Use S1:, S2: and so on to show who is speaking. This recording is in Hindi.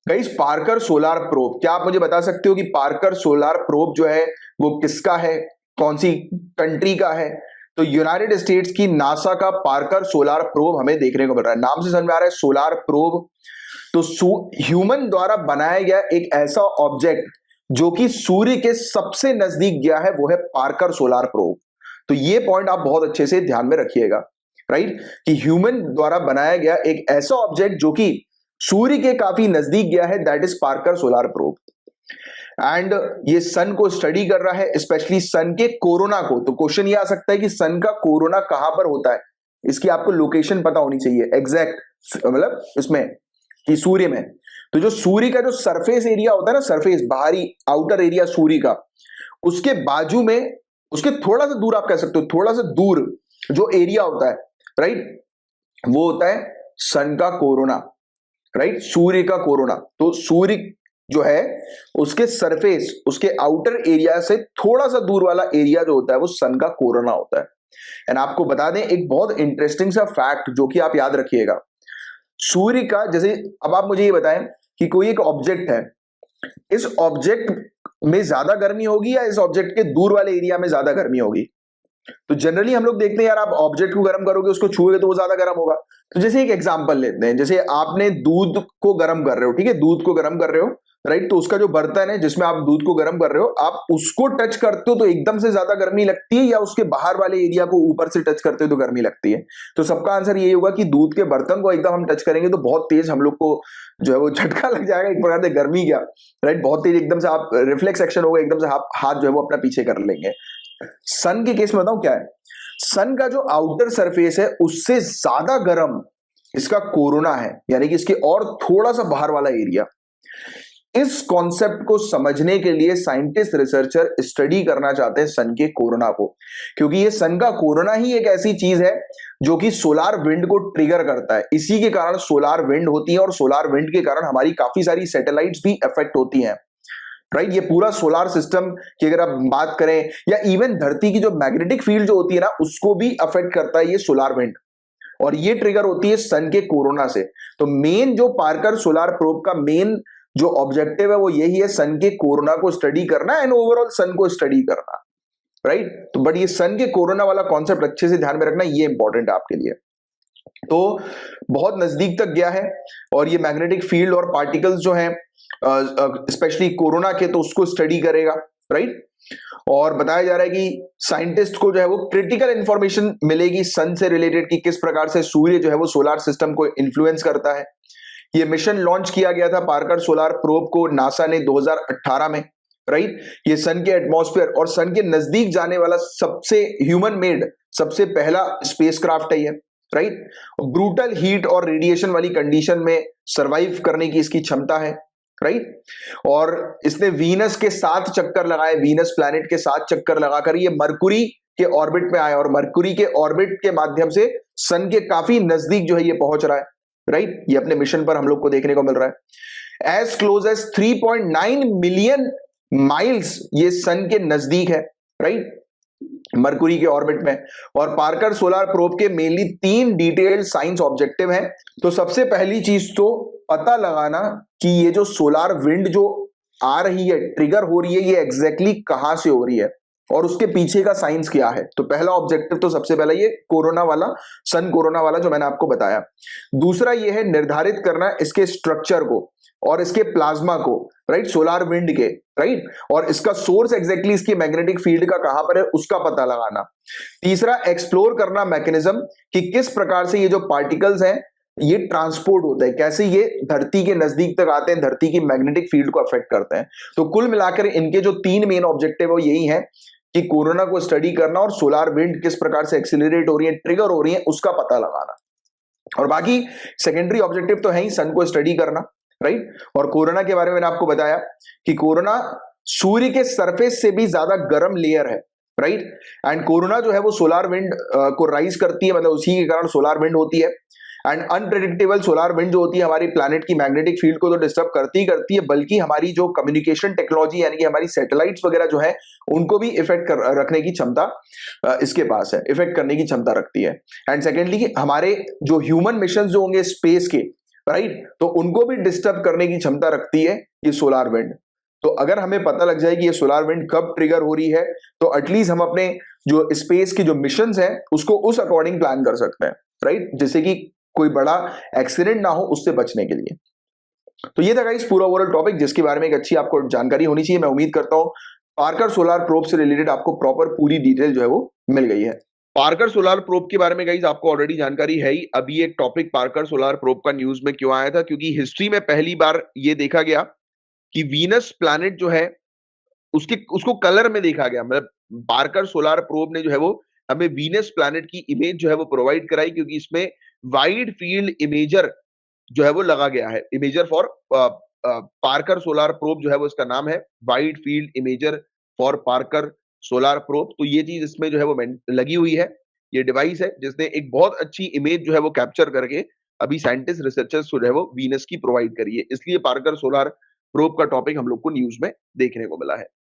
S1: गाइस पार्कर सोलार प्रोब, क्या आप मुझे बता सकते हो कि पार्कर सोलार प्रोब जो है वो किसका है, कौन सी कंट्री का है? तो यूनाइटेड स्टेट्स की नासा का पार्कर सोलार प्रोब हमें देखने को मिल रहा है। नाम से समझ में आ रहा है सोलार प्रोब। तो ह्यूमन द्वारा बनाया गया एक ऐसा ऑब्जेक्ट जो कि सूर्य के सबसे नजदीक गया है, वो है पार्कर सोलार प्रोब। तो ये पॉइंट आप बहुत अच्छे से ध्यान में रखिएगा, राइट, कि ह्यूमन द्वारा बनाया गया एक ऐसा ऑब्जेक्ट जो कि सूर्य के काफी नजदीक गया है, that is Parker solar probe. And ये सन को स्टडी कर रहा है, स्पेशली सन के कोरोना को। तो क्वेश्चन ये आ सकता है कि सन का कोरोना कहां पर होता है, इसकी आपको लोकेशन पता होनी चाहिए एग्जैक्ट, मतलब इसमें कि सूर्य में। तो जो सूर्य का जो सरफेस एरिया होता है ना, सरफेस बाहरी आउटर एरिया सूर्य का, उसके बाजू में, उसके थोड़ा सा दूर आप कह सकते हो, थोड़ा सा दूर जो एरिया होता है, राइट, वो होता है सन का कोरोना, राइट, सूर्य का कोरोना। तो सूर्य जो है उसके सरफेस, उसके आउटर एरिया से थोड़ा सा दूर वाला एरिया जो होता है वो सन का कोरोना होता है। एंड आपको बता दें एक बहुत इंटरेस्टिंग सा फैक्ट जो कि आप याद रखिएगा, सूर्य का, जैसे अब आप मुझे ये बताएं कि कोई एक ऑब्जेक्ट है, इस ऑब्जेक्ट में ज्यादा गर्मी होगी या इस ऑब्जेक्ट के दूर वाले एरिया में ज्यादा गर्मी होगी? तो जनरली हम लोग देखते हैं यार, आप ऑब्जेक्ट को गर्म करोगे, उसको छुओगे तो वो ज्यादा गर्म होगा। तो जैसे एक एग्जांपल लेते हैं, जैसे आपने दूध को गर्म कर रहे हो, ठीक है, दूध को गर्म कर रहे हो, राइट, तो उसका जो बर्तन है जिसमें आप दूध को गर्म कर रहे हो, आप उसको टच करते हो तो एकदम से ज्यादा गर्मी लगती है, या उसके बाहर वाले एरिया को ऊपर से टच करते हो तो गर्मी लगती है? तो सबका आंसर यही होगा कि दूध के बर्तन को एकदम हम टच करेंगे तो बहुत तेज हम लोग को जो है वो झटका लग जाएगा, एक प्रकार से गर्मी क्या, राइट, बहुत तेज एकदम से आप रिफ्लेक्स एक्शन होगा, एकदम से आप हाथ जो है वो अपना पीछे कर लेंगे। सन के केस में बताऊं क्या है, सन का जो आउटर सरफेस है उससे ज्यादा गर्म इसका कोरोना है, यानी कि इसके और थोड़ा सा बाहर वाला एरिया। इस कॉन्सेप्ट को समझने के लिए साइंटिस्ट, रिसर्चर स्टडी करना चाहते हैं सन के कोरोना को, क्योंकि ये सन का कोरोना ही एक ऐसी चीज है जो कि सोलार विंड को ट्रिगर करता है। इसी के कारण सोलार विंड होती है और सोलार विंड के कारण हमारी काफी सारी सैटेलाइट्स भी अफेक्ट होती हैं, राइट। ये पूरा सोलार सिस्टम की अगर आप बात करें, या इवन धरती की जो मैग्नेटिक फील्ड जो होती है ना, उसको भी अफेक्ट करता है ये सोलार विंड, और ये ट्रिगर होती है सन के कोरोना से। तो मेन जो पार्कर सोलार प्रोब का मेन जो ऑब्जेक्टिव है वो यही है, सन के कोरोना को स्टडी करना एंड ओवरऑल सन को स्टडी करना, राइट। तो बट ये सन के कोरोना वाला कॉन्सेप्ट अच्छे से ध्यान में रखना, ये इंपॉर्टेंट है आपके लिए। तो बहुत नजदीक तक गया है और ये मैग्नेटिक फील्ड और पार्टिकल्स जो हैं स्पेशली कोरोना के, तो उसको स्टडी करेगा, राइट। और बताया जा रहा है कि साइंटिस्ट को जो है वो क्रिटिकल इंफॉर्मेशन मिलेगी सन से रिलेटेड, कि किस प्रकार से सूर्य जो है वो सोलार सिस्टम को इन्फ्लुएंस करता है। ये मिशन लॉन्च किया गया था पार्कर सोलार प्रोब को नासा ने 2018 में, राइट। ये सन के एटमॉस्फेयर और सन के नजदीक जाने वाला सबसे ह्यूमन मेड सबसे पहला स्पेसक्राफ्ट है ये, राइट। ब्रूटल हीट और रेडिएशन वाली कंडीशन में सरवाइव करने की इसकी क्षमता है, राइट। और इसने वीनस के 7 चक्कर लगाए, वीनस प्लैनेट के 7 चक्कर लगाकर ये मरकुरी के ऑर्बिट में आया, और मरकुरी के ऑर्बिट के माध्यम से सन के काफी नजदीक जो है ये पहुंच रहा है, राइट। ये अपने मिशन पर हम लोग को देखने को मिल रहा है। As close as 3.9 million miles ये सन के नजदीक है, राइट, मरकुरी के ऑर्बिट में। और पार्कर सोलार प्रोब के मेनली 3 डिटेल्ड साइंस ऑब्जेक्टिव हैं। तो सबसे पहली चीज तो पता लगाना कि ये जो सोलार विंड जो आ रही है, ट्रिगर हो रही है, ये एग्जैक्टली कहां से हो रही है और उसके पीछे का साइंस क्या है। तो पहला ऑब्जेक्टिव तो सबसे पहला ये कोरोना वाला, सन कोरोना वाला जो मैंने आपको बताया। दूसरा ये है निर्धारित करना इसके स्ट्रक्चर को और इसके प्लाज्मा को, राइट, सोलार विंड के, राइट, और इसका सोर्स एग्जैक्टली इसकी मैग्नेटिक फील्ड का कहां पर है उसका पता लगाना। तीसरा एक्सप्लोर करना मैकेनिज्म, कि किस प्रकार से ये जो पार्टिकल्स हैं ये ट्रांसपोर्ट होते हैं, कैसे ये धरती के नजदीक तक आते हैं, धरती की मैग्नेटिक फील्ड को अफेक्ट करते हैं। तो कुल मिलाकर इनके जो 3 मेन ऑब्जेक्टिव है वो यही है कि कोरोना को स्टडी करना और सोलार विंड किस प्रकार से एक्सिलरेट हो रही है, ट्रिगर हो रही है, उसका पता लगाना। और बाकी सेकेंडरी ऑब्जेक्टिव तो है ही सन को स्टडी करना, राइट। और कोरोना के बारे में मैंने आपको बताया कि कोरोना सूर्य के सरफेस से भी ज्यादा गर्म लेयर है, राइट। एंड कोरोना जो है वो सोलार विंड को राइज करती है, मतलब उसी के कारण सोलार विंड होती है। एंड अनप्रेडिक्टेबल सोलार विंड जो होती है हमारी प्लैनेट की मैग्नेटिक फील्ड को तो डिस्टर्ब करती ही करती है, बल्कि हमारी जो कम्युनिकेशन टेक्नोलॉजी यानी कि हमारी सैटेलाइट्स वगैरह जो है उनको भी इफेक्ट रखने की क्षमता इसके पास है, इफेक्ट करने की क्षमता रखती है। एंड सेकेंडली हमारे जो ह्यूमन मिशन जो होंगे स्पेस के, राइट? तो उनको भी डिस्टर्ब करने की क्षमता रखती है ये सोलार विंड। तो अगर हमें पता लग जाए कि ये सोलार विंड कब ट्रिगर हो रही है, तो एटलीस्ट हम अपने जो स्पेस की जो मिशंस हैं उसको उस अकॉर्डिंग प्लान कर सकते हैं, राइट? जिससे कि कोई बड़ा एक्सीडेंट ना हो उससे बचने के लिए। तो ये था गाइस पूरा ओवरऑल टॉपिक जिसके बारे में एक अच्छी आपको जानकारी होनी चाहिए। मैं उम्मीद करता हूं पार्कर सोलार प्रोब से रिलेटेड आपको प्रॉपर पूरी डिटेल जो है वो मिल गई है। पार्कर सोलार प्रोब के बारे में गाइस आपको ऑलरेडी जानकारी है ही। अभी एक टॉपिक पार्कर सोलार प्रोब का न्यूज में क्यों आया था, क्योंकि हिस्ट्री में पहली बार ये देखा गया कि वीनस प्लैनेट जो है उसको कलर में देखा गया। मतलब पार्कर सोलार प्रोब ने जो है वो हमें वीनस प्लैनेट की इमेज जो है वो प्रोवाइड कराई, क्योंकि इसमें वाइड फील्ड इमेजर जो है वो लगा गया है। Imager for Parker solar probe जो है वो इसका नाम है, wide field imager for Parker solar probe. तो ये चीज इसमें जो है वो लगी हुई है। ये डिवाइस है जिसने एक बहुत अच्छी इमेज जो है वो कैप्चर करके अभी साइंटिस्ट रिसर्चर्स जो है वो वीनस की प्रोवाइड करी है। इसलिए पार्कर सोलार प्रोब का टॉपिक हम लोग को न्यूज में देखने को मिला है।